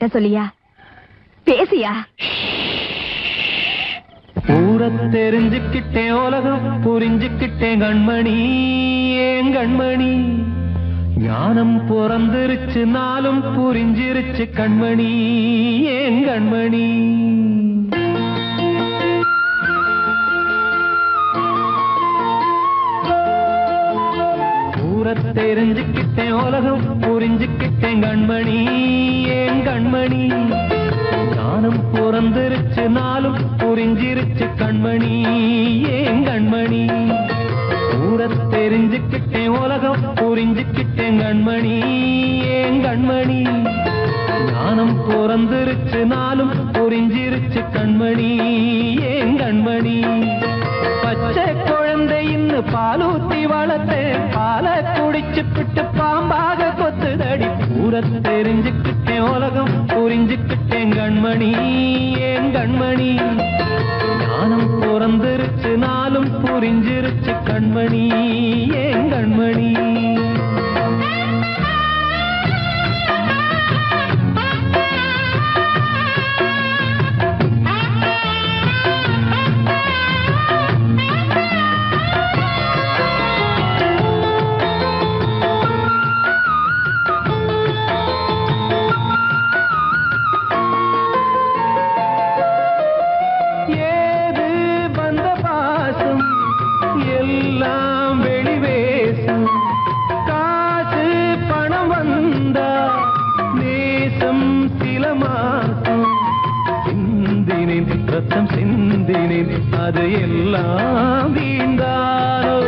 என்கிட்ட சொல்லியா? பேசியா? ஊரை தெரிஞ்சுக்கிட்டேன், உலகம் புரிஞ்சுக்கிட்டேன் கண்மணி, ஏன் கண்மணி. ஞானம் பிறந்திருச்சு, நாளும் புரிஞ்சிருச்சு கண்மணி, ஏன் கண்மணி. ஊரை தெரிஞ்சுக்கிட்டேன், உலகம் புரிஞ்சுக்கிட்டேன் கண்மணி, ஏன் கண்மணி. ஞானம் பிறந்திருச்சு, நாளும் புரிஞ்சிருச்சு கண்மணி, ஏன் கண்மணி. ஊரை தெரிஞ்சுக்கிட்டேன், உலகம் புரிஞ்சுக்கிட்டேன் கண்மணி, ஏன் கண்மணி. ஞானம் பிறந்திருச்சு, நாளும் புரிஞ்சிருச்சு கண்மணி, ஏன் கண்மணி. பச்சை குழந்தை இன்னும் பாலூத்தி வளர்த்தேன், பாலை குடிச்சு பிட்டு பாம்பாக கொத்துதடி. ஊரை தெரிஞ்சுக்கிட்டேன், உலகம் புரிஞ்சுக்கிட்டேன் கண்மணி, ஏன் கண்மணி. ஞானம் பிறந்திருச்சு, நாளும் புரிஞ்சிருச்சு கண்மணி, ஏன் கண்மணி. ரத்தம் சிந்தினேன், அது எல்லாம் வீண்டாரோ.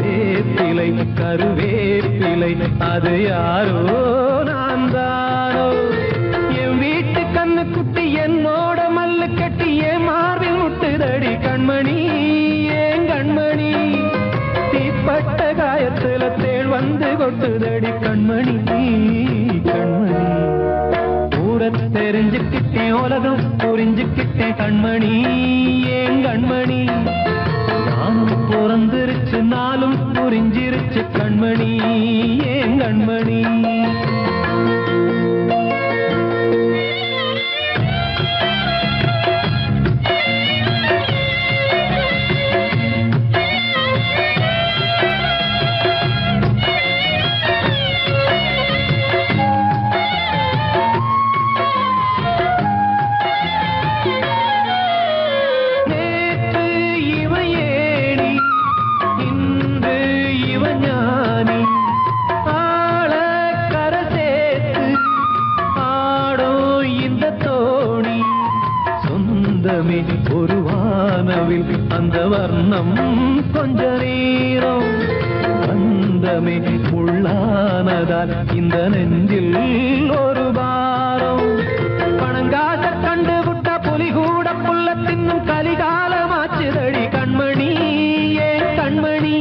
வேப்பிலை கருவேப்பிலை, அது யாரோ நான் தானோ. என் வீட்டு கண்ணு குட்டி என்னோட மல்லு கட்டி என் மார்பில் முட்டுதடி கண்மணி, ஏன் கண்மணி. தீப்பட்ட காயத்துல தேள் வந்து கொட்டுதடி கண்மணி, கண்மணி. ஊரை தெரிஞ்சுக்கிட்டேன், உலகம் புரிஞ்சுக்கிட்டேன் கண்மணி, ஏன் கண்மணி. ஞானம் பிறந்திருச்சு, நாளும் புரிஞ்சிருச்சு கண்மணி, ஏன் கண்மணி. ஒரு வானவில் அந்த வர்ணம் கொஞ்ச நேரம் வந்தமே உள்ளானதால் இந்த நெஞ்சில் ஒரு பாரம். பணங்காச கண்டு விட்ட புலி கூட புல்ல தின்னும் கலிகாலமாச்சுதடி கண்மணி, ஏன் கண்மணி.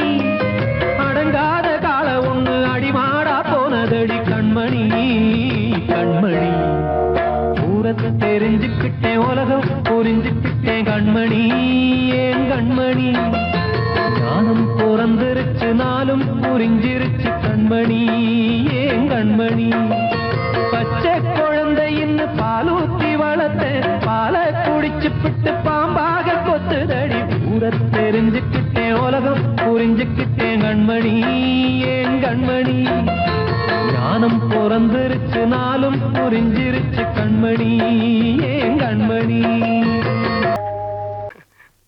அடங்காத கால ஒண்ணு அடிமாடா போனதடி கண்மணி, கண்மணி. ஊரத்தை தெரிஞ்சுக்கிட்டேன், உலகம் புரிஞ்சுக்கிட்டேன் கண்மணி, ஏன் கண்மணி. ஞானம் பிறந்திருச்சு, நாளும் புரிஞ்சிருச்சு கண்மணி, ஏன் கண்மணி. பச்சை குழந்தை இன்னும் பாலூத்தி வளர்த்தேன், பாலை குடிச்சு பிட்டு பாம்பாக கொத்துதடி. ஊரை தெரிஞ்சுக்கிட்டேன், உலகம் புரிஞ்சுக்கிட்டேன் கண்மணி, ஏன் கண்மணி. ஞானம் பிறந்திருச்சு, நாளும் புரிஞ்சிருச்சு கண்மணி, ஏன் கண்மணி.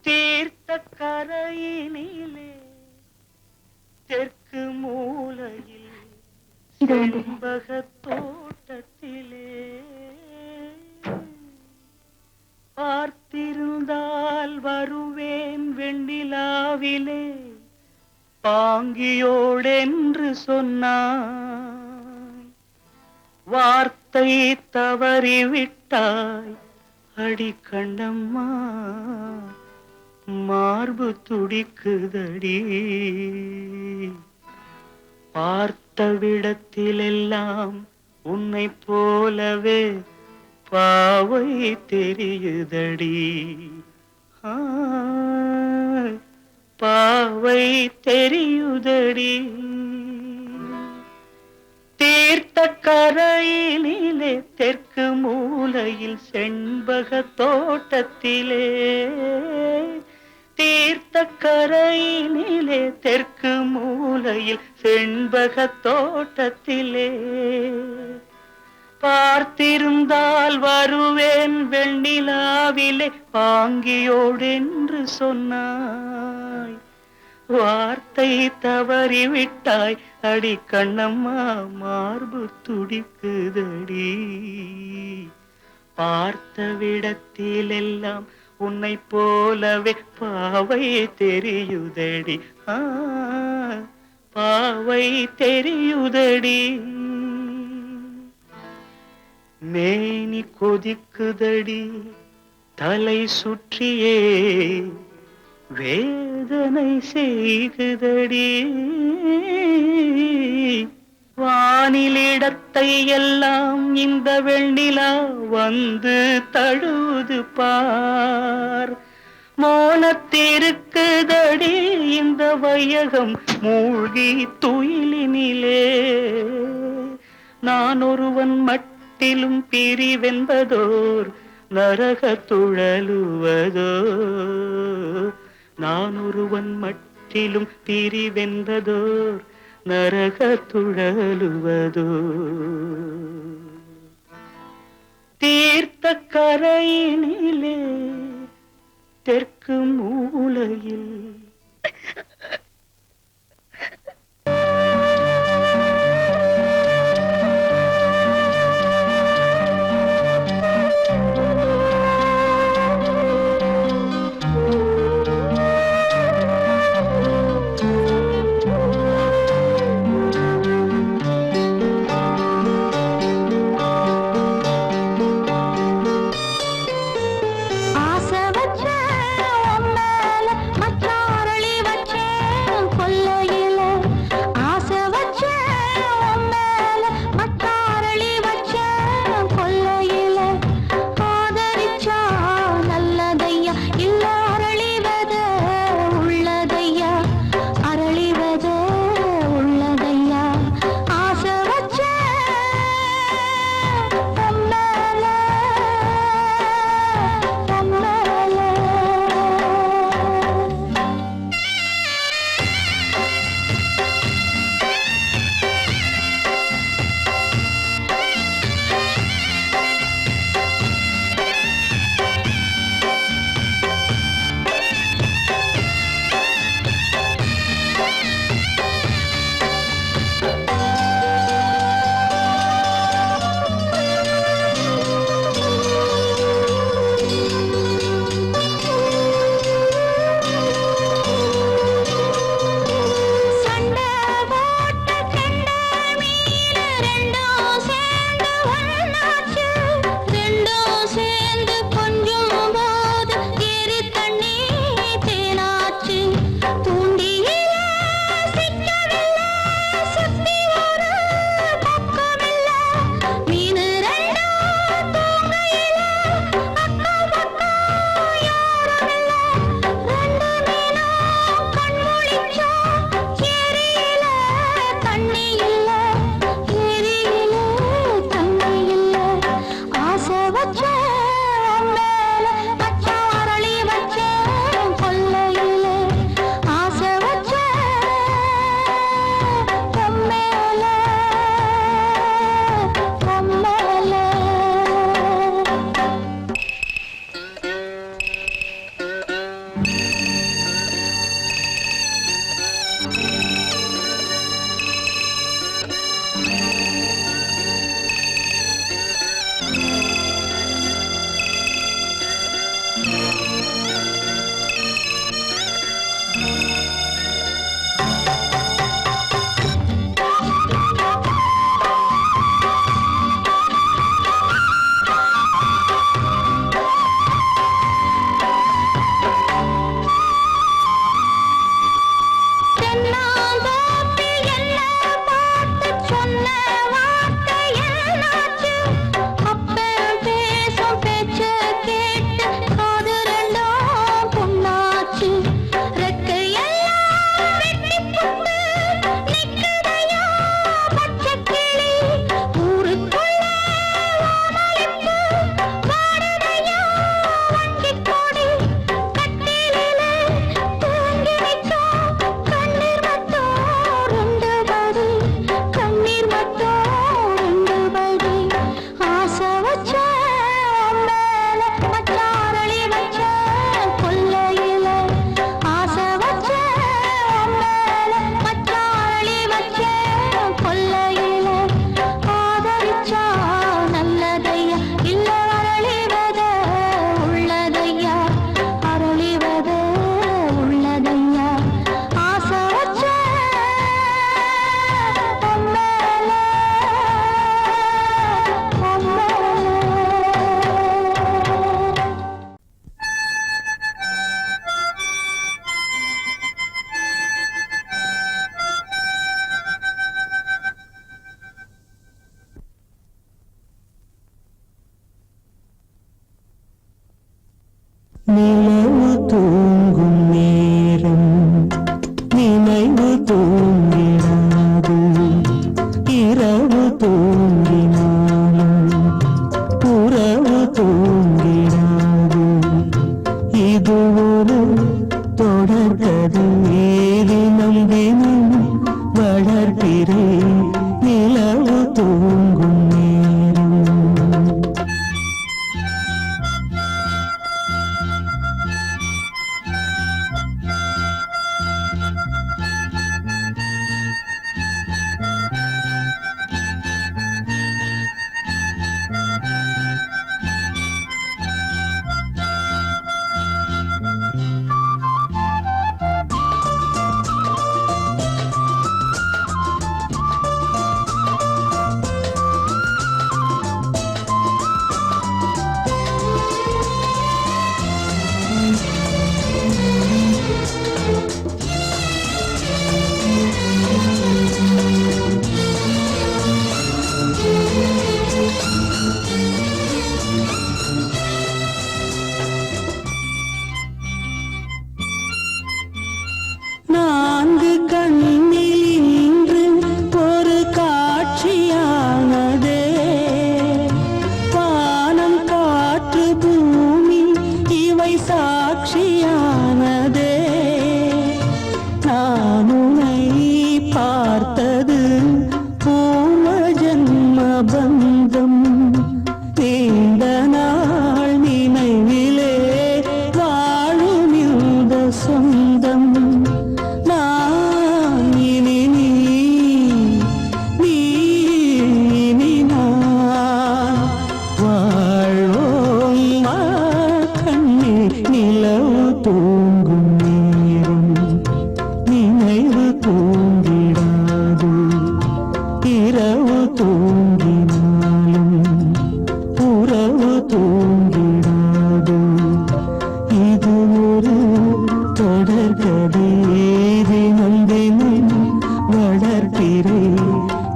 தீர்த்த கரையினிலே தெற்கு மூலையில் செண்பக தோட்டத்திலே பார்த்திருந்தால் வருவேன் வெண்ணிலாவிலே பாங்கியோடென்று சொன்னாய். வார்த்தை தவறிவிட்டாய் அடி கண்ணம்மா, மார்பு துடிக்குதடி. பார்த்த விடத்திலெல்லாம் உன்னை போலவே பாவை தெரியுதடி. பாவை தெரியுதடி. தீர்த்த கரையினிலே தெற்கு மூலையில் செண்பக தோட்டத்திலே தீர்த்த கரையினிலே தெற்கு மூலையில் செண்பக தோட்டத்திலே பார்த்திருந்தால் வருவேன் வெண்ணிலாவிலே பாங்கியோடென்று சொன்னாய் வார்த்தை தவறிவிட்டாய் அடி கண்ணம்மா மார்பு துடிக்குதடி பார்த்த விடத்திலெல்லாம் உன்னை போலவே பாவை தெரியுதடி பாவை தெரியுதடி மேனி கொதிக்குதடி தலை சுற்றியே வேதனை செய்குதடி வானிலிடத்தை எல்லாம் இந்த வெண்ணிலா வந்து தழுது பார் மோனத்திருக்குதடி இந்த வையகம் மூழ்கி துயிலினிலே நான் ஒருவன் மட்டிலும் பிரிவென்பதோர் நரக துழலுவதோ நான் ஒருவன் மட்டிலும் பிரிவென்பதோர் நரக துழலுவதோ தீர்த்த கரையினிலே தெற்கு மூலையில் ஆசை வச்ச உன் மேல மச்சான் தொடர்கதை தினம் தினம் வளர்கிறேன் நிலவு தூங்கும் நேரம். நான்கு கண்ணில் இன்று ஒரு காட்சியானதே, வானம் காற்று பூமி இவை சாட்சியானதே. நான் உன்னை பார்த்தது பூர்வ ஜன்ம பந்தம், நீண்ட நாள் நினைவிலே வாழும் இந்த சொந்தம். நான் இனி நீ, நீ இனி நான் வாழ்வோம் வா கண்ணே. நிலவு தூங்கும் நேரம் நினைவு தூங்கிடாது, இரவு தூங்கினாலும் உறவு தூங்கிடாது. இது ஒரு தொடர்கதை தினம் தினம் வளர்க்கிறேன்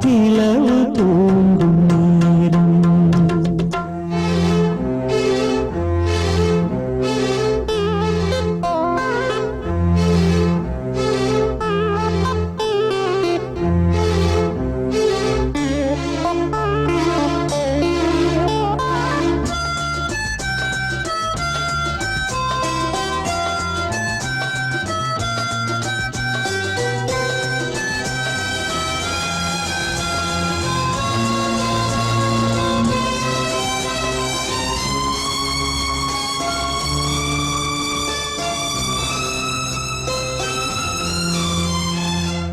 நிலவு தூங்கும் நேரம்.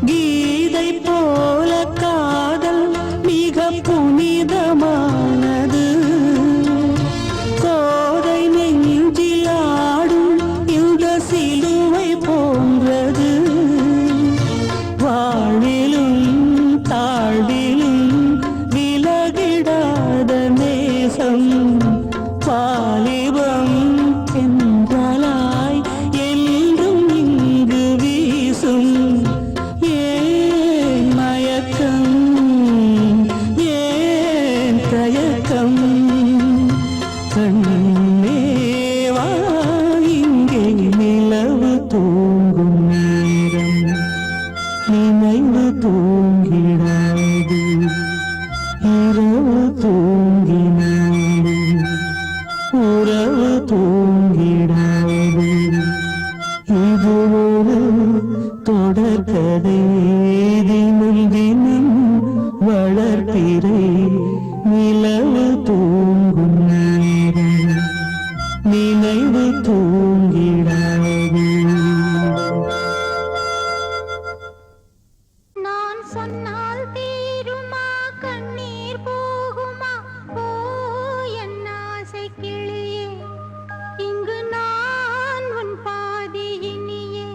கீதை போல காதல் மிக புனிதமானது, கோதை நெஞ்சில் ஆடும் இந்த சிலுவை போன்றது. வாழ்விலும் தாழ்விலும் விலகிடாத நேசம், வாலிபம் என்றலாய் என்றும் இங்கு வீசும். ஏன் மயக்கம், ஏன் தயக்கம், கண்ணே வா இங்கே. நிலவு தூங்கும் நேரம் நினைவு தூங்கிடாது, இரவு தூங்கினாலும் உறவு தூங்கிடாது. இது ஒரு தொடர்கதை தினம் தினம் வளர்க்கிறேன் நிலவு தூங்கும் நேரம் நினைவு தூங்கிடாது. நான் சொன்னால் தீருமா கண்ணீர் போகுமா? ஓ என் ஆசை கிளியே, இங்கு நான் உன் பாதி இனியே.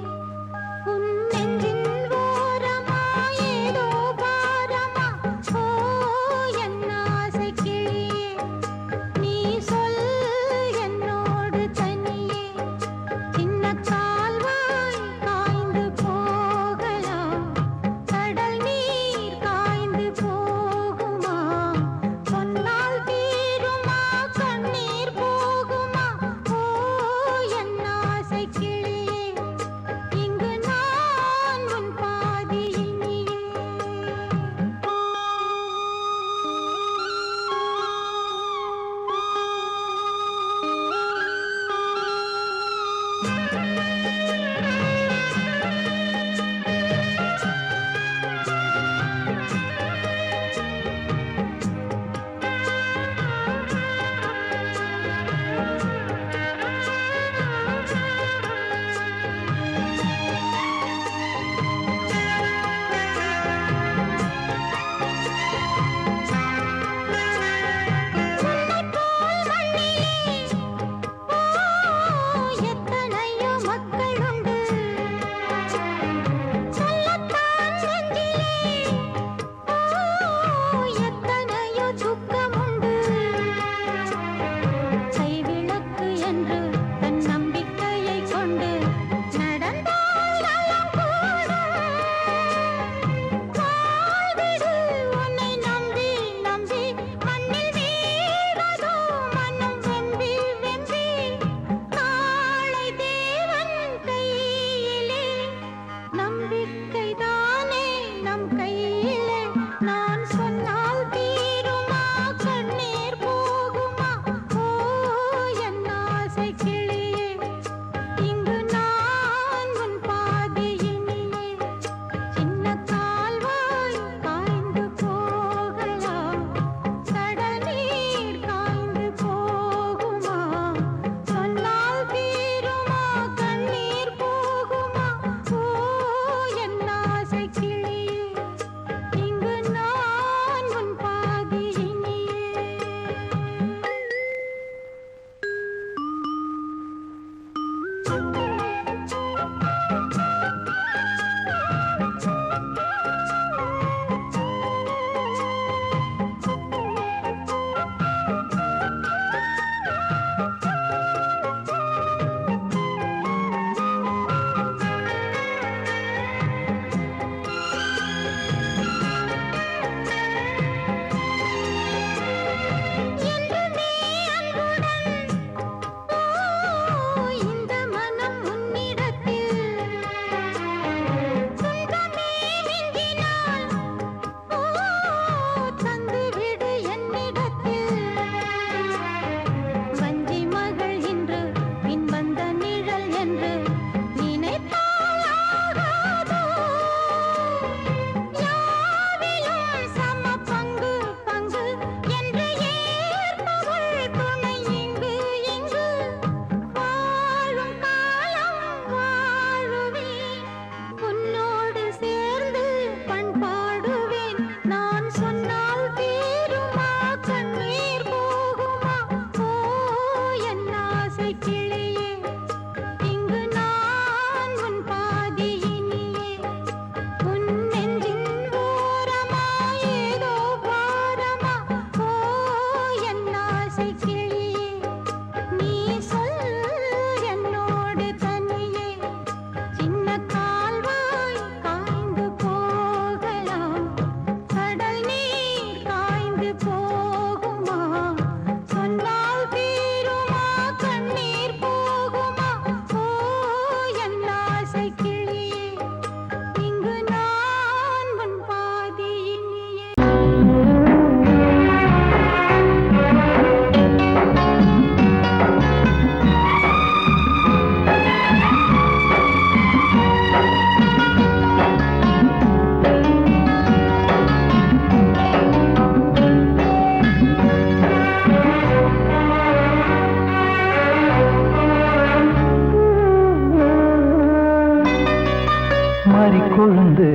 கொழுந்து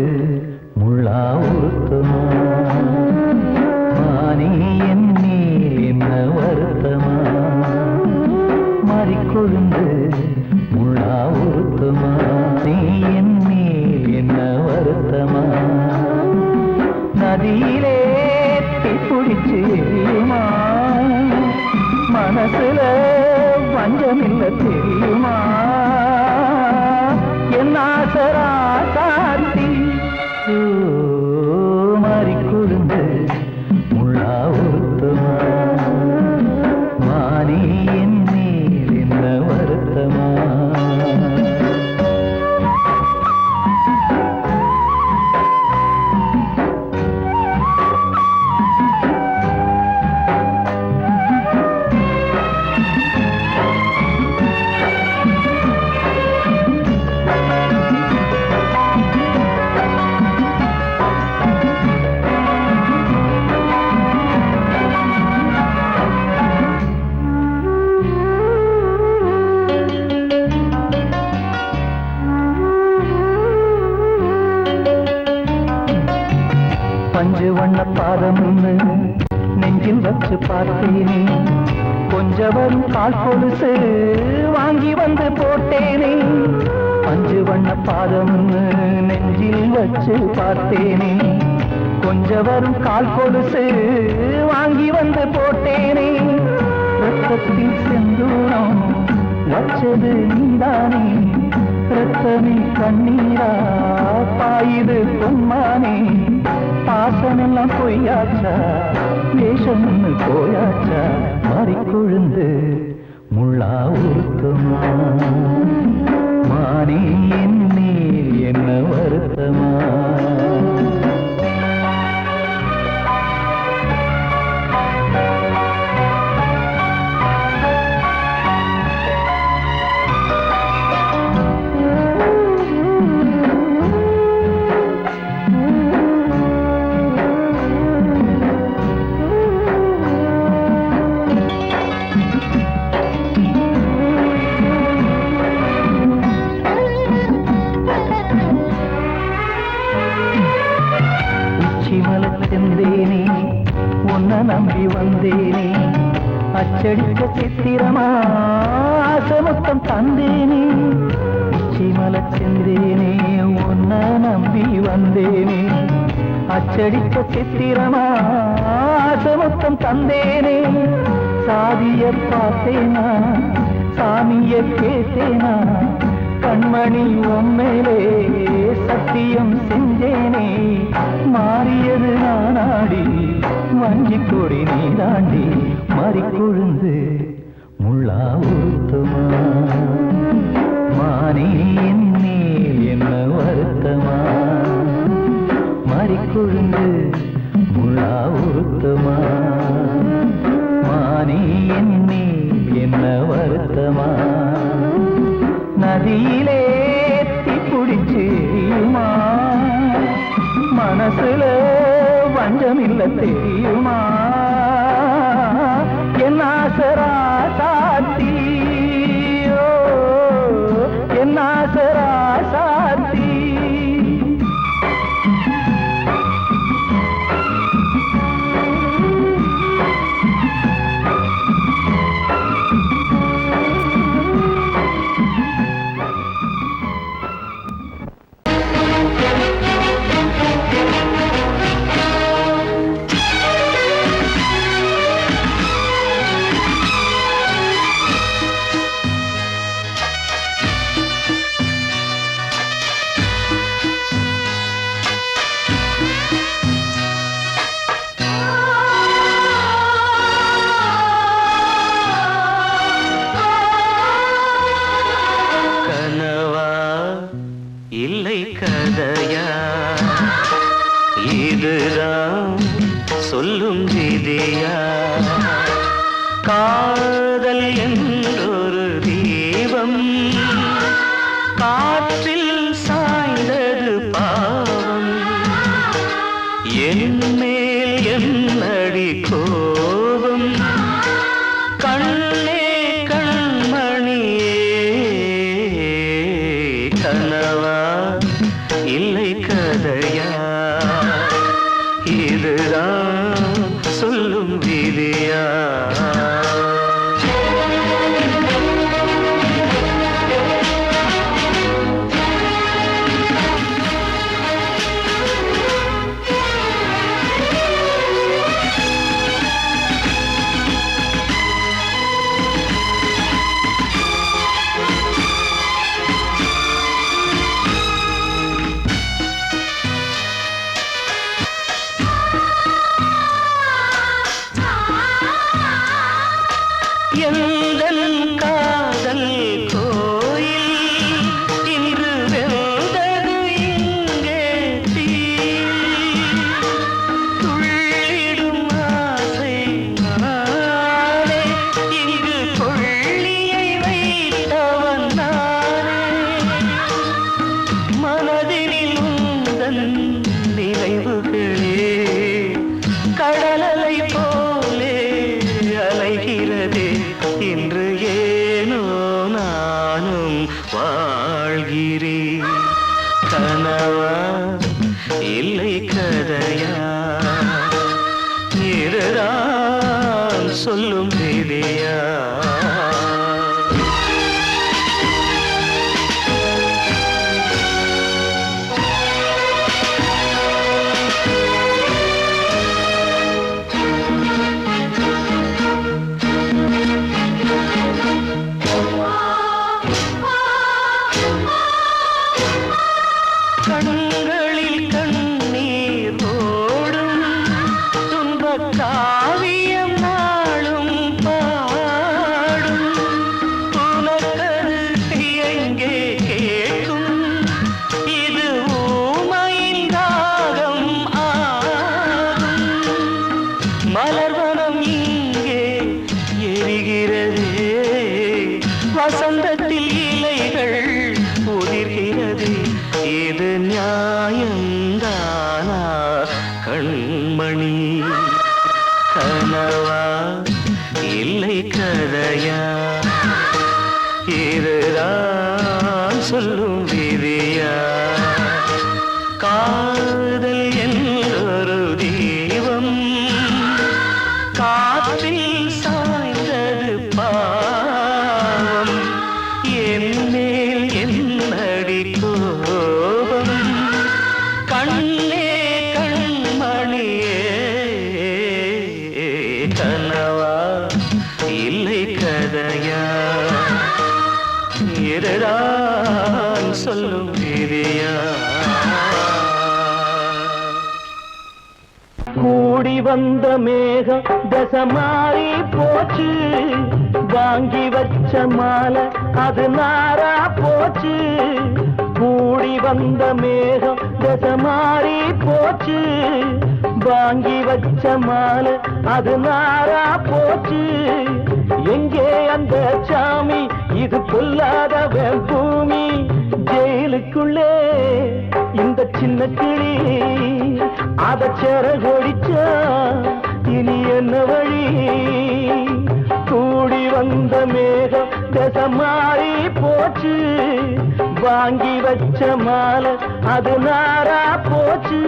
முள்ளா உருத்தமா மானே என் மேல் என்ன வருத்தமா மாறிக்கொழுந்து முள்ளா உருத்தமா நீ என் மேல் என்ன வருத்தமா நதியிலே பிடிச்சு எரியுமா மனசுல வஞ்சமில்ல தெரியுமா என் ஆசரா சாத்தி மாறிக்கொழுந்து முள்ளா உருத்தமா மானே என் மேல் என்ன வருத்தமா பஞ்சு வண்ண பாதம் நெஞ்சில் வச்சு பார்த்தேனே, கொஞ்ச வரும் கால் கொலுசு வாங்கி வந்து போட்டேனே. பஞ்சு வண்ண பாதம் நெஞ்சில் வச்சு பார்த்தேனே, கொஞ்ச வரும் கால் கொலுசு வாங்கி வந்து போட்டேனே. ரத்தத்தில் செந்தூரம் வச்சது நீதானே, ரத்தமே கண்ணீரா பாயுது பொன்மானே. பாசமெல்லாம் பொய்யாச்சா, வேஷம்னு போயாச்சா, மாறிக்கொழுந்து முள்ளா உருத்தமா. மானே என்னே என்ன வருத்தமா. செந்தேனே உன்னை நம்பி வந்தேனே, அச்சடிக்க சித்திரமா ஆசமுத்தம் தந்தேனே. உச்சிமல செந்தேனே உன்னை நம்பி வந்தேனே, அச்சடிக்க சித்திரமா ஆசமுத்தம் தந்தேனே. சாதிய பார்த்தேனா சாமிய கேட்டேனா, கண்மணி உம்மேலே சத்தியம் செஞ்சேனே. மாறியது நானாடி வஞ்சி கொடி நீ தாண்டி, மாறிக்கொழுந்து முள்ளா உருத்தமா. மானே என்னே என்ன வருத்தமா, மாறிக்கொழுந்து முள்ளா உருத்தமா. மானே என்னே என்ன வருத்தமா. நதியிலே தீப்பிடிச்சுமா, மனசுல வஞ்சமில்ல தெரியுமா. என் ஆசரா சாத்தி, என் ஆசரா சாத்தி. சொல்லும் விதியா, காதல் என்றொரு தீபம் காற்றில் சாய்ந்தது பாவம். என் மேல் என்னடி கோபம், கண்ணே கண்மணியே. கனவா இல்லை கதையா, இதுதான் சொல்லும் விதியா. எந்தன் காதல் கோயில் இன்று வெந்தது இங்கே தீ, துள்ளிடும் ஆசை நானே, இங்கு கொள்ளியை வைத்தவன் நானே. மனதினில் உந்தன் நினைவுகளே கடலலை போலே அலைகிறதே. இன்று ஏனோ நானும் வாழ்கிறேன். கனவா இல்லை கதையா. இதுதான் சொல்லும் விதியா? கண்களில் கண்ணீர் ஓடும் துன்பக் காவியம் நாளும் பாடும். உனக்கது எங்கே கேட்கும்? இது ஊமையின் தாகம் ஆகும். மலர்வனம் இங்கே எரிகிறதே, வசந்தத்தில் இலைகள் உதிர்கிறது. இது நியாயந்தானா கண்மணி? கனவா இல்லை கதையா? இதுதான் சொல்லும் விதியா? காதல் என்றொரு தீபம் காற்றில் சாய்ந்தது பாவம். என் மேல் என்னடி கோபம்? கண்ணே கண்மணியே, கனவா இல்லை கதையா? இதுதான் சொல்லும் விதியா? கூடி வந்த மேகம் தசை மாறி போச்சு, வாங்கி வச்ச மாலை அது நாரா போச்சு. கூடி வந்த மேகம் தசை மாறி போச்சு, வாங்கி வச்ச மாலை அது நாரா போச்சு. எங்கே அந்த சாமி? இது பொல்லாதவன் பூமி. ஜெயிலுக்குள்ளே இந்த சின்ன கிளி அத சிறகொடிச்சா இனி என்ன வழி? கூடி வந்த மேகம் தசை மாறி போச்சு, வாங்கி வச்ச மாலை அது நாரா போச்சு.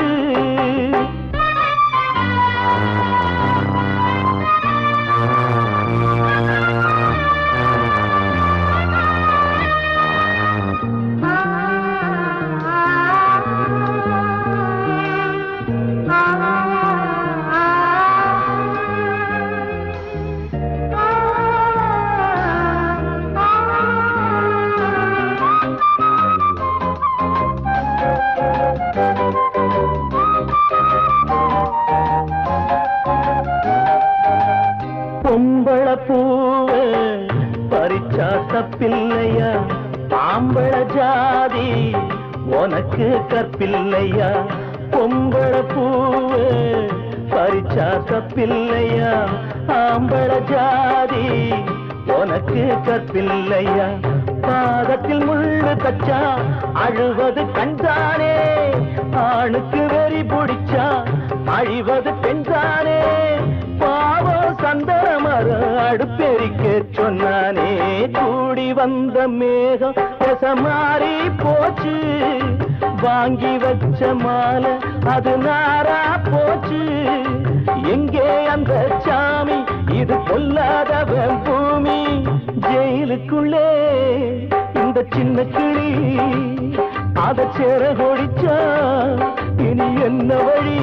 பொம்பள பூவ பறிச்சா தப்பில்லையா? ஆம்பள ஜாதி உனக்கு கற்பில்லையா? பொம்பள பூவ பறிச்சா தப்பில்லையா? ஆம்பள ஜாதி உனக்கு கற்பில்லையா? பாதத்தில் முள்ளு தச்சா அழுவது கண்தானே, ஆணுக்கு வெறி பிடிச்சா அழிவது பெண்தானே. பாவம் சந்தன மரம் அடுப்பெரிக்க சொன்னானே. கூடி வந்த மேகம் தசை மாறி போச்சு, வாங்கி வச்ச மாலை அது நாரா போச்சு. எங்கே அந்த சாமி? இது பொல்லாதவன் பூமி. ஜெயிலுக்குள்ளே இந்த சின்ன கிளி அத சிறகொடிச்சா இனி என்ன வழி?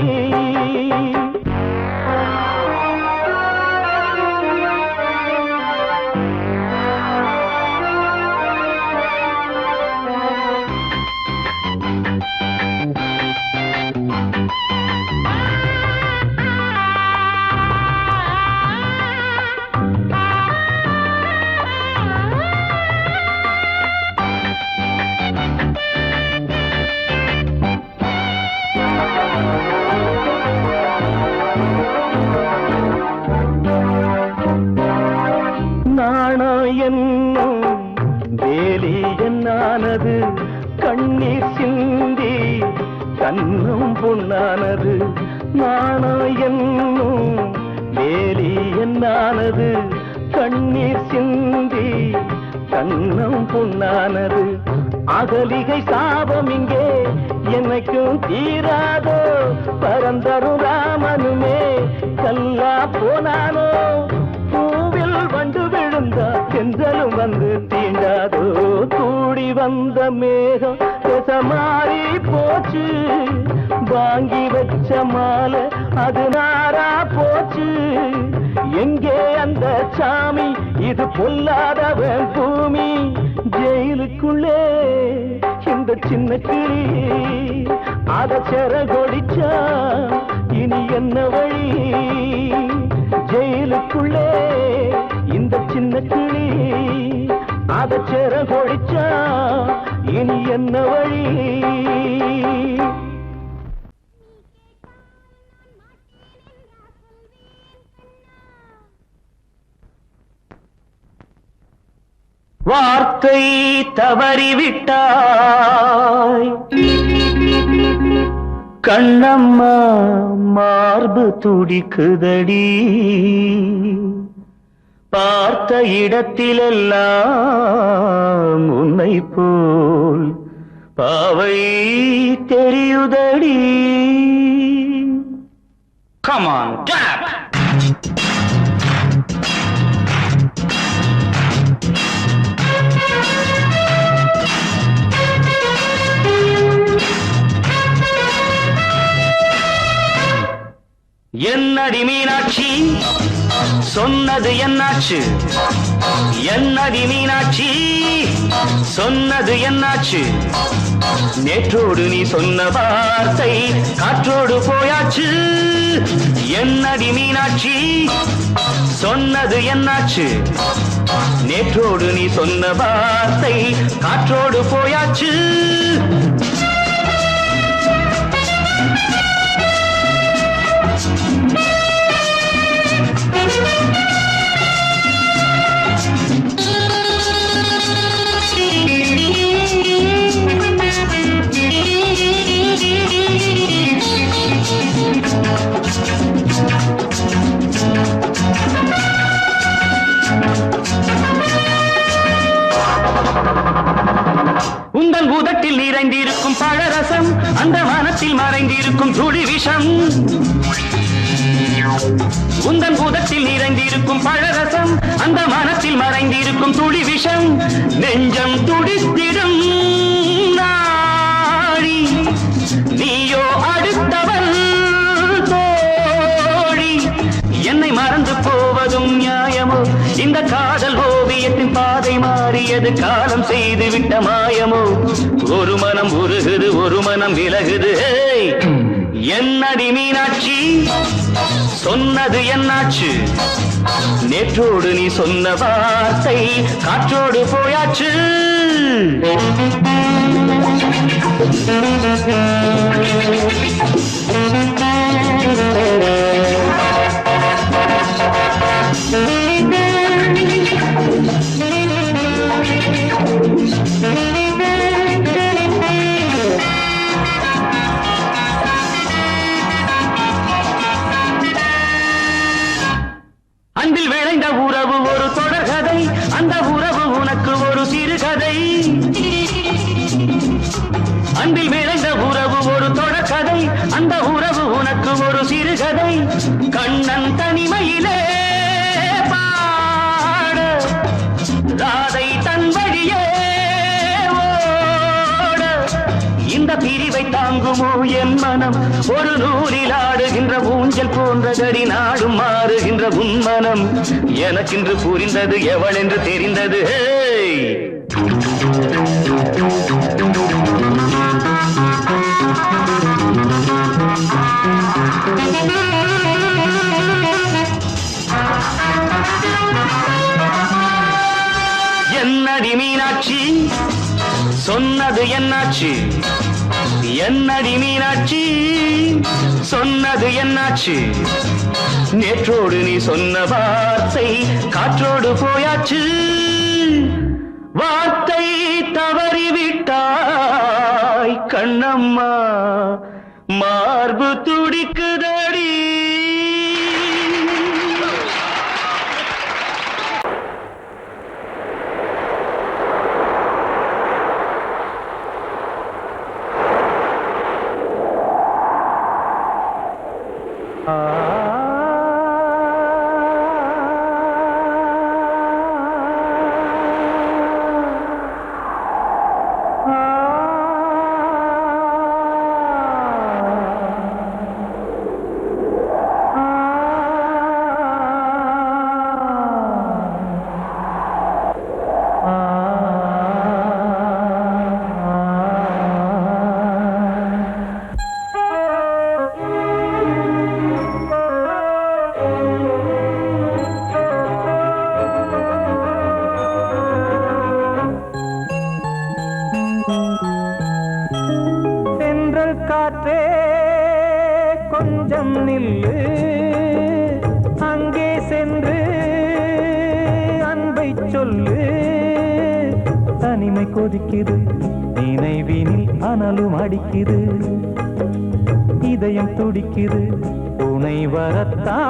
என்னும் வேலி என்னானது? கண்ணீர் சிந்தி கண்ணும் பொன்னானது. நாணம் என்னும் வேலி என்னானது? கண்ணீர் சிந்தி கண்ணும் பொன்னானது. அகலிகை சாபம் இங்கே என்னைக்கும் தீராதோ? பரந்தரும் ராமனுமே கல்லா போனானோ பூவில் வண்டு விழுந்தா சென்றலும் வந்து தீண்டாதோ கூடி வந்த மேகம் மாறி போச்சு வாங்கி வச்ச மாலை அது நாரா போச்சு எங்கே அந்த சாமி இது பொல்லாதவன் பூமி ஜெயிலுக்குள்ளே இந்த சின்ன கிளி அத செரகொடிச்சா இனி என்ன வழி ஜெயிலுக்குள்ளே இந்த சின்ன கிளி அத செரகொடிச்சா இனி என்ன வழி வார்த்தை தவறிவிட்டாய் கண்ணம்மா மார்பு துடிக்குதடி பார்த்த இடத்திலெல்லாம் உன்னை போல் பாவை தெரியுதடி Come on, tap! என்னடி மீனாட்சி சொன்னது என்னாச்சு என்னடி மீனாட்சி சொன்னது என்னாச்சு நேற்றோடு நீ சொன்ன வார்த்தை காற்றோடு போயாச்சு என்னடி மீனாட்சி சொன்னது என்னாச்சு நேற்றோடு நீ சொன்ன வார்த்தை காற்றோடு போயாச்சு உந்தன் உதட்டில் நிறைந்திருக்கும் பழரசம் அந்த மனத்தில் மறைந்திருக்கும் துளி விஷம் உந்தன் உதட்டில் நிறைந்திருக்கும் பழரசம் அந்த மனத்தில் மறைந்திருக்கும் துளி விஷம் நெஞ்சம் துடித்திடும் நாடி நீயோ அடுத்தவன் தோழி என்னை மறந்து போவதும் நியாயமோ இந்த காதல் ஓவியத்தின் பாதை மாறியது காலம் செய்து விட்ட மாயமோ ஒரு மனம் உருகுது ஒரு மனம் விலகுது என்னடி மீனாட்சி சொன்னது என்னாச்சு நேற்றோடு நீ சொன்ன வார்த்தை காற்றோடு போயாச்சு அன்பில் விளைந்த உறவு ஒரு தொடர்கதை அந்த உறவு உனக்கு ஒரு சிறுகதை அன்பில் விளைந்த உறவு ஒரு தொடர்கதை அந்த உறவு உனக்கு ஒரு சிறுகதை கண்ணன் தனிமையிலே பாட ராதை தன் வழியே ஓட இந்த பிரிவை தாங்குமோ என் மனம் ஒரு நூலில் ஆடுகின்ற ஊஞ்சல் போன்றதடி நாடும் மாறுகின்ற உன்மனம் எனக்கென்று புரிந்தது எவள் என்று தெரிந்தது என்னடி மீனாட்சி சொன்னது என்னாச்சு என்னடி மீனாட்சி சொன்னது என்னாச்சு நேற்றோடு நீ சொன்ன வார்த்தை காற்றோடு போயாச்சு வார்த்தை தவறிவிட்டாய் கண்ணம்மா மார்பு துடிக்குதடி தென்றல் காற்றே கொஞ்சம் நில்லு, அங்கே சென்று அன்பை சொல்லு. தனிமை கொதிக்குது, நினைவினில் அனலும் அடிக்குது, இதயம் துடிக்குது, துணை வரத்தான்.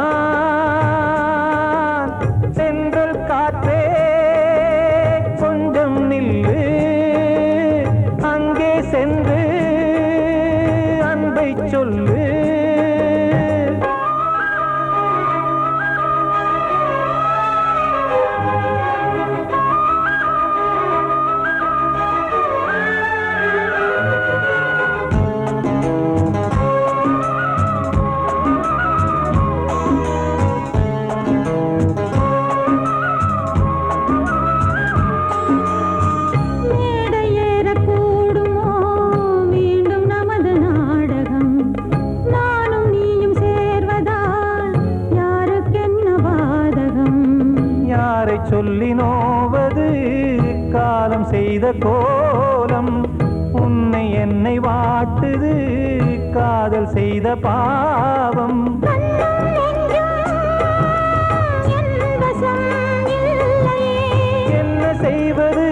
தென்றல் காற்றே கொஞ்சம் நில்லு, அங்கே சென்று அன்பை சொல்லு. சொல்லி நோவது காலம் செய்த கோலம், உன்னை என்னை வாட்டுது காதல் செய்த பாவம். என்ன செய்வது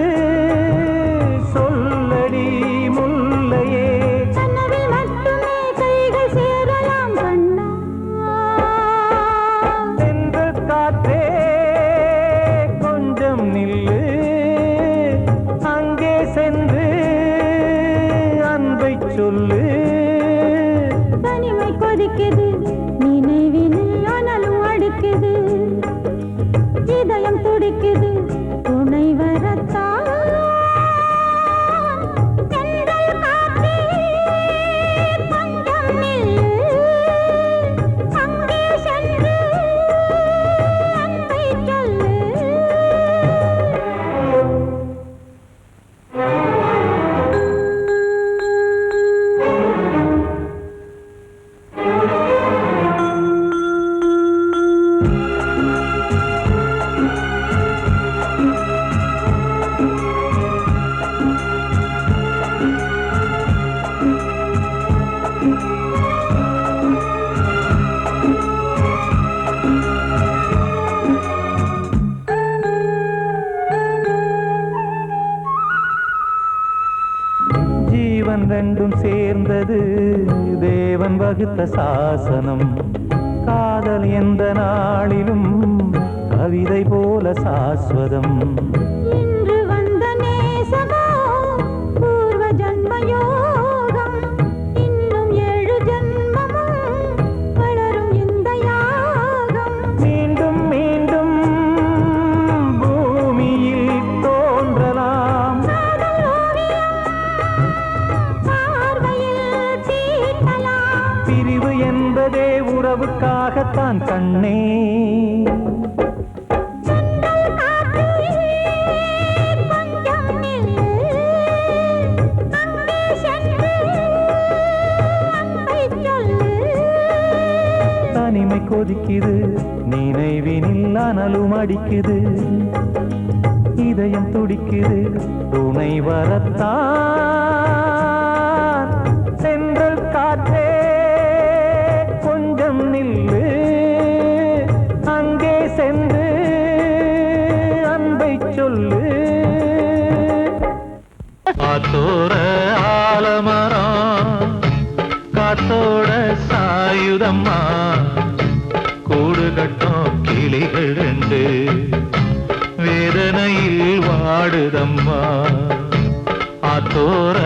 சொல்லடி முல்லையே, தென்றல் காற்றே நில்லு, அங்கே சென்று அன்பை சொல்லு. தனிமை கொதிக்குது, நினைவினில் அனலும் அடிக்குது, இதயம் துடிக்குது, துணை வரத்தான். தென்றல் காற்றே கொஞ்சம் நில்லு, அங்கே சென்று அன்பை சொல்லு. ஜீவன் ரெண்டும் சேர்ந்தது தேவன் வகுத்த சாசனம், காதல் எந்த நாளிலும் கவிதை போல சாஸ்வதம். இன்று வந்த நேசமோ பூர்வ ஜன்ம யோகம், இன்னும் 7 ஜன்மமும் வளரும் இந்த யாகம். மீண்டும் மீண்டும் பூமியில் தோன்றலாம், பார்வையில் தீட்டலாம். பிரிவு என்பதே உறவுக்காகத்தான் கண்ணே. தனிமை கொதிக்குது, நினைவினில் அனலும் அடிக்குது, இதயம் துடிக்குது, துணை வரத்தான். தென்றல் காற்றே கொஞ்சம் நில்லு, அங்கே சென்று அன்பை சொல்லு. காத்தோர ஆலமரம் காத்தோட சாயுதம்மா, கூடு கட்டும் கிளிகள் 2 வேதனையில் வாடுதம்மா. ஆத்தோர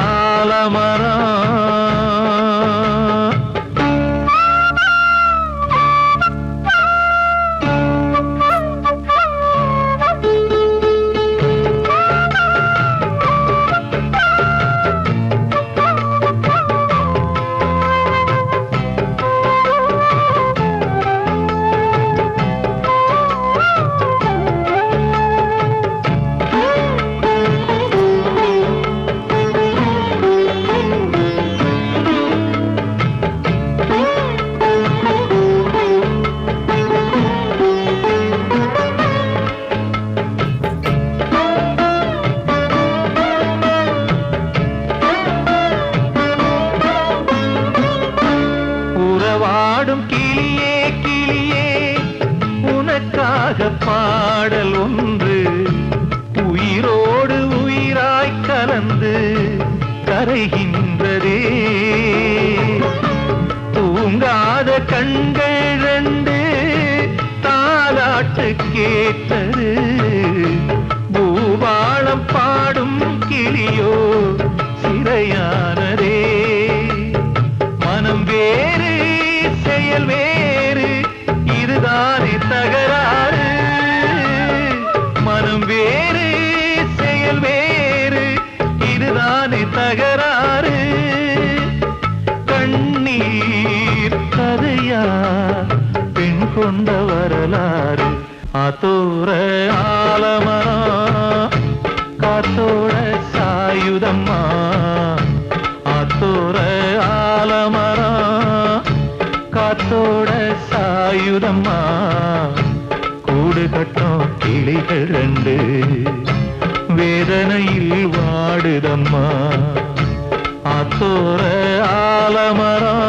ஆலமரம் பாடல் ஒன்று உயிரோடு உயிராய் கலந்து கரைகின்றதே. தூங்காத கண்கள் ரெண்டு தாலாட்டு கேட்டது. பூபாளம் பாடும் கிளியோ சிறையானதே. மனம் வேறு செயல் வேறு இதுதானே தகராறு. மனம் வேறு செயல் வேறு இதுதானே தகராறு. கண்ணீர் கதையா பெண் கொண்ட வரலாறு. ஆத்தோர ஆலமரம் காத்தோட சாயுதம்மா. ஆத்தோர ஆலமரம் காத்தோட சாயுதம்மா. கூடு கட்டும் கிளிகள் ரெண்டு வேதனையில் வாடுதம்மா. ஆத்தோர ஆலமரம்.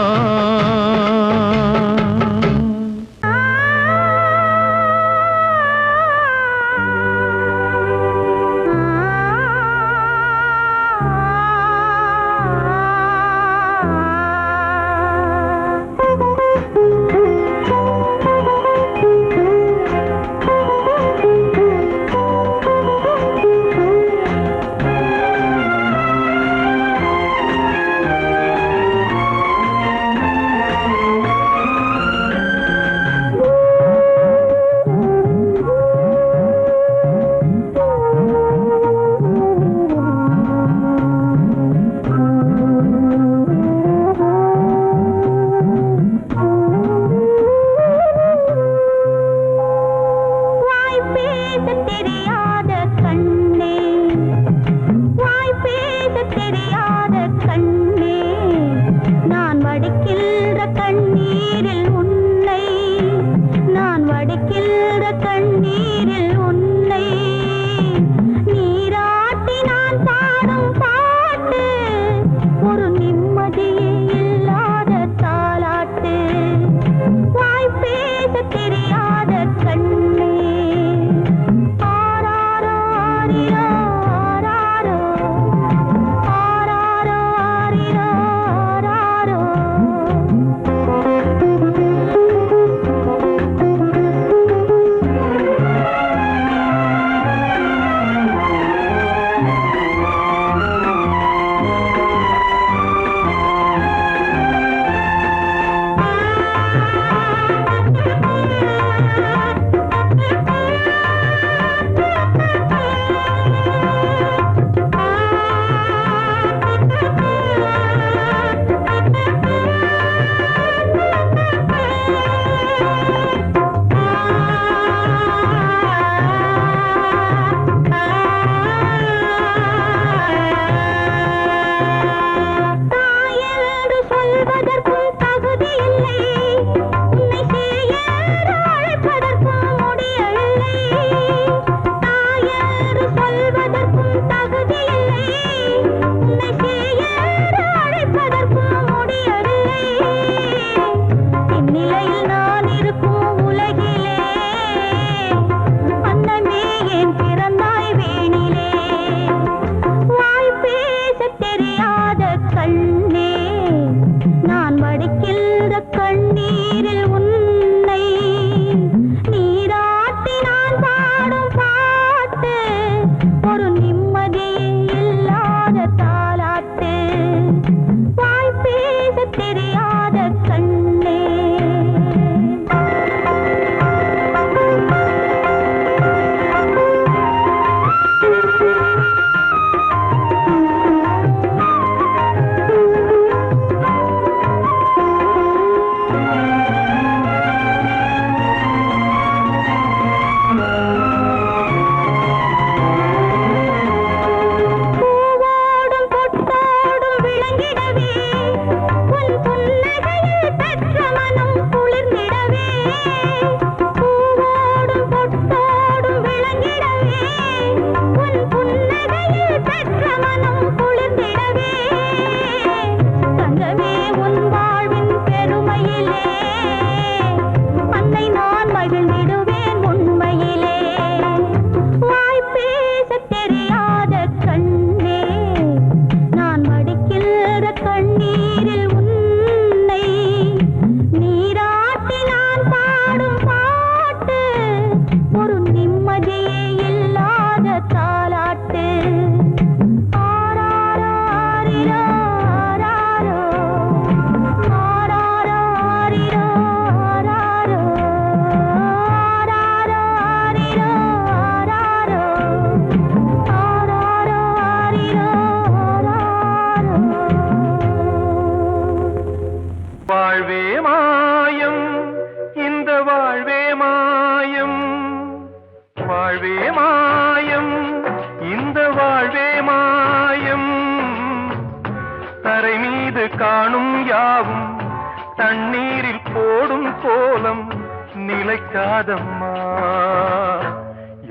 இருந்து காணும் யாவும் தண்ணீரில் போடும் கோலம் நிலைக்காதம்மா.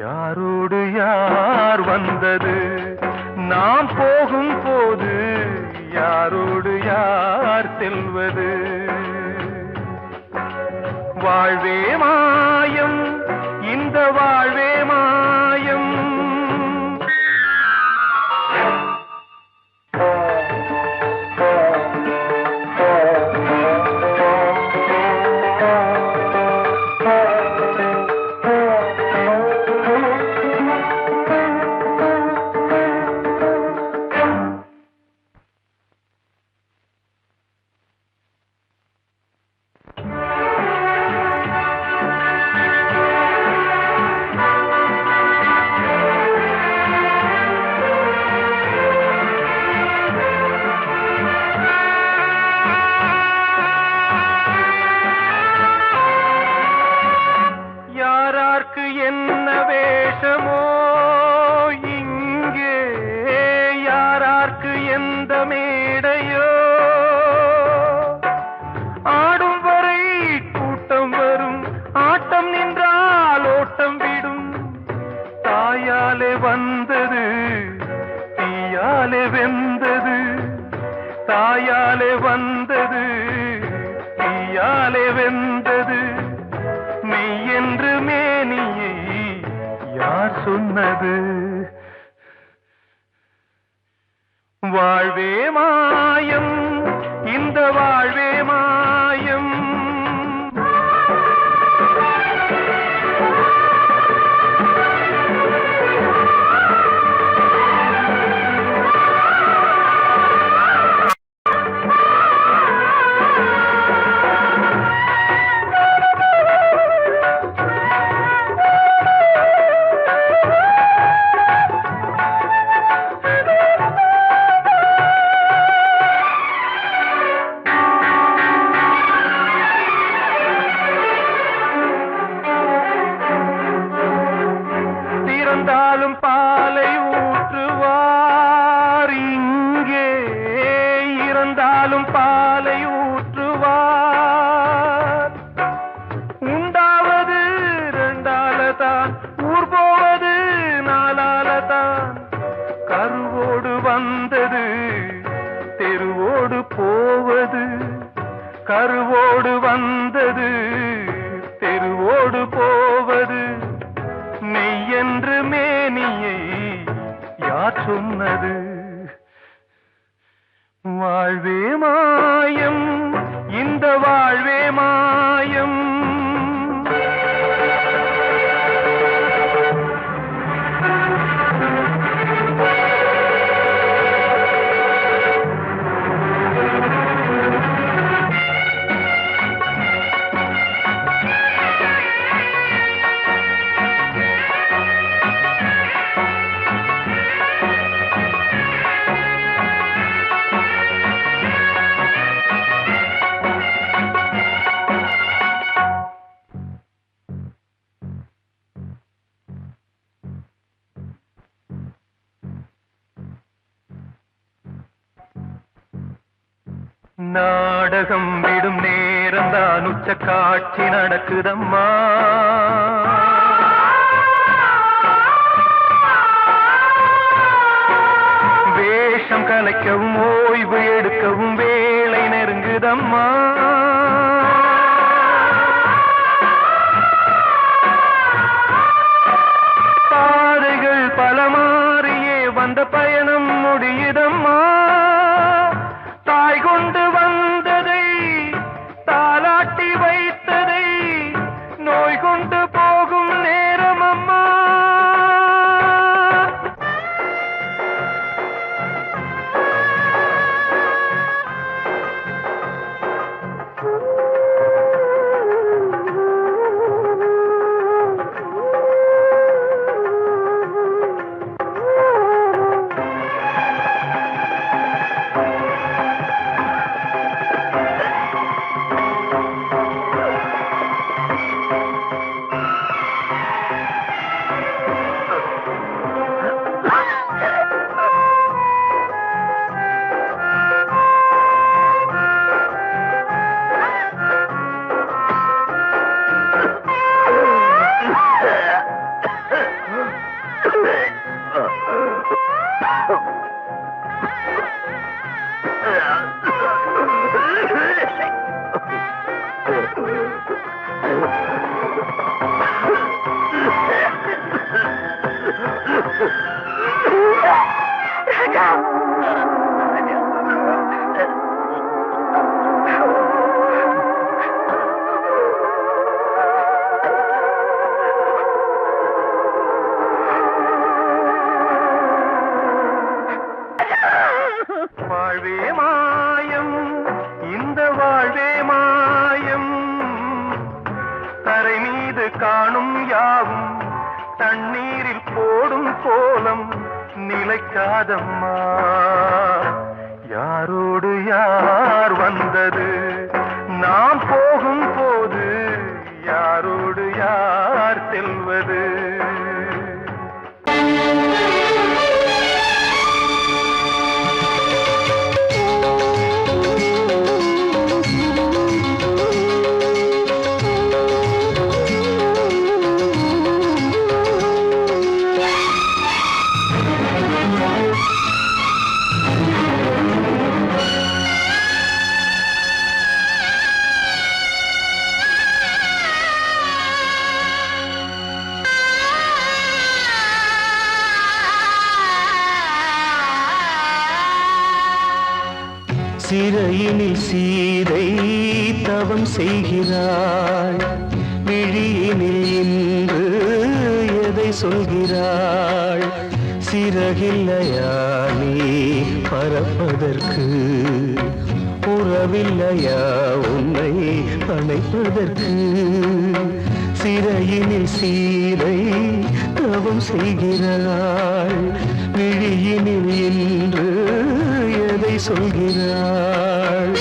யாரோடு யார் வந்தது நாம் போகும் போது, யாரோடு யார் செல்வது? வாழ்வே மாயம், இந்த வாழ்வே மாயம். என்ன வேஷமோ இங்கே, யாரார்க்கு எந்த மேடையோ, ஆடும் வரை கூட்டம் வரும், ஆட்டம் நின்றால் ஓட்டம் விடும். தாயாலே வந்தது தீயாலே வெந்தது, தாயாலே வந்தது தீயாலே வெந்தது. மெய் என்று மேனியை யார் சொன்னது? வாழ்வே மாயம், இந்த வாழ்வே மாயம். இறந்தாலும் பாலை ஊற்றுவார் இங்கே, இறந்தாலும் பாலை ஊற்றுவார். உண்டாவது ரெண்டாலதான், ஊர் போவது நாலாலதான். கருவோடு வந்தது தெருவோடு போவது, கருவோடு வந்தது தெருவோடு போவது. மெய் என்று மேனியை யார் சொன்னது? வாழ்வே மாயம், இந்த வாழ்வே மாயம். நாடகம் விடும் நேரம்தான் உச்ச காட்சி நடக்குதம்மா. வேஷம் கலைக்கவும் ஓய்வு எடுக்கவும் வேளை நெருங்குதம்மா. பாதைகள் பல மாறியே வந்த பயணம் முடியுதம்மா. தாய் கொண்டு வந்ததை தாலாட்டி வைத்ததை நோய் கொண்டு போகும் நேரம் அம்மா. வாழ்வே மாயம், இந்த வாழ்வே மாயம், தரை மீது காணும் யாவும் தண்ணீரில் போடும் கோலம் நிலைக்காதம்மா. யாரோடு யார் வந்தது, நாம் போகும் போது யாரோடு யார் செல்வது? சிறையினில் சீதை தவம் செய்கிறாள், விழியினில் இன்று எதை சொல்கிறாள்? சிறகில்லையா நீ பறப்பதற்கு, உறவில்லையா உன்னை அணைப்பதற்கு? சிறையினில் சீதை தவம் செய்கிறாள், விழியினில் இன்று எதை சொல்கிறாள்?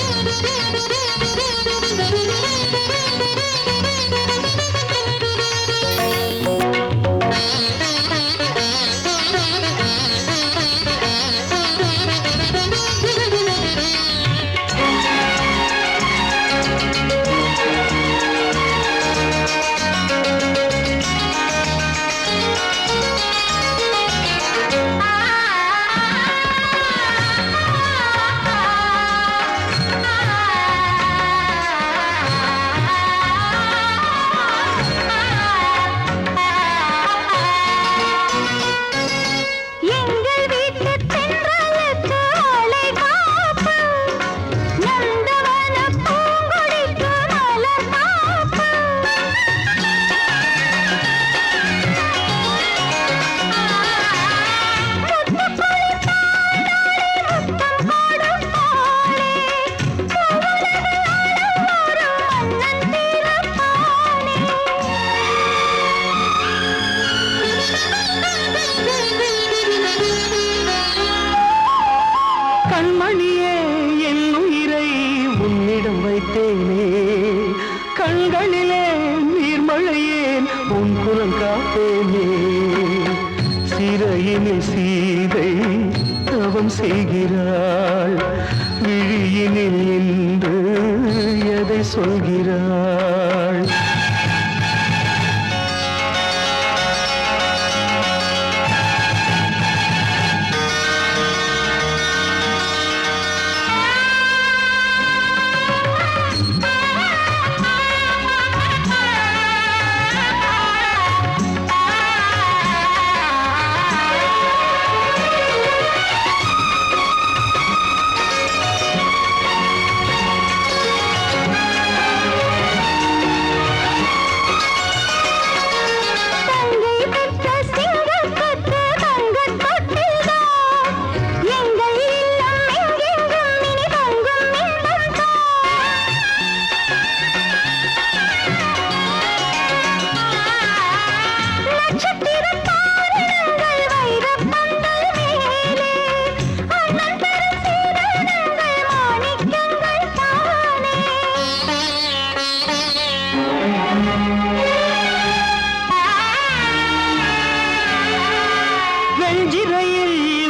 கண்மணியே, என் உயிரை உன்னிடம் வைத்தேனே, கண்களிலே நீர்மழையேன் உன் குரல் காப்பேனே. சிறையினில் சீதை தவம் செய்கிறாள், விழியினில் இன்று எதை சொல்கிறாள்?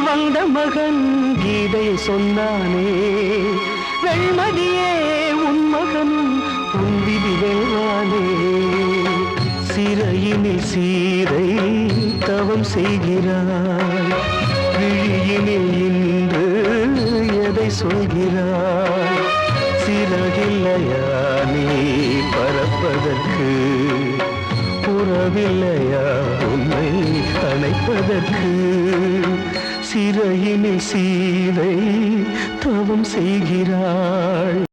வந்த மகன் கீதை சொன்னானே, வெண்மதியே உன் மகன் உன் விதி வெல்வானே. சிறையினில் சீதை தவம் செய்கிறாள், விழியினில் இன்று எதை சொல்கிறாள். சிறகில்லையா நீ பறப்பதற்கு, உறவில்லையா உன்னை அணைப்பதற்கு. சிறையினில் சீதை தவம் செய்கிறாள்.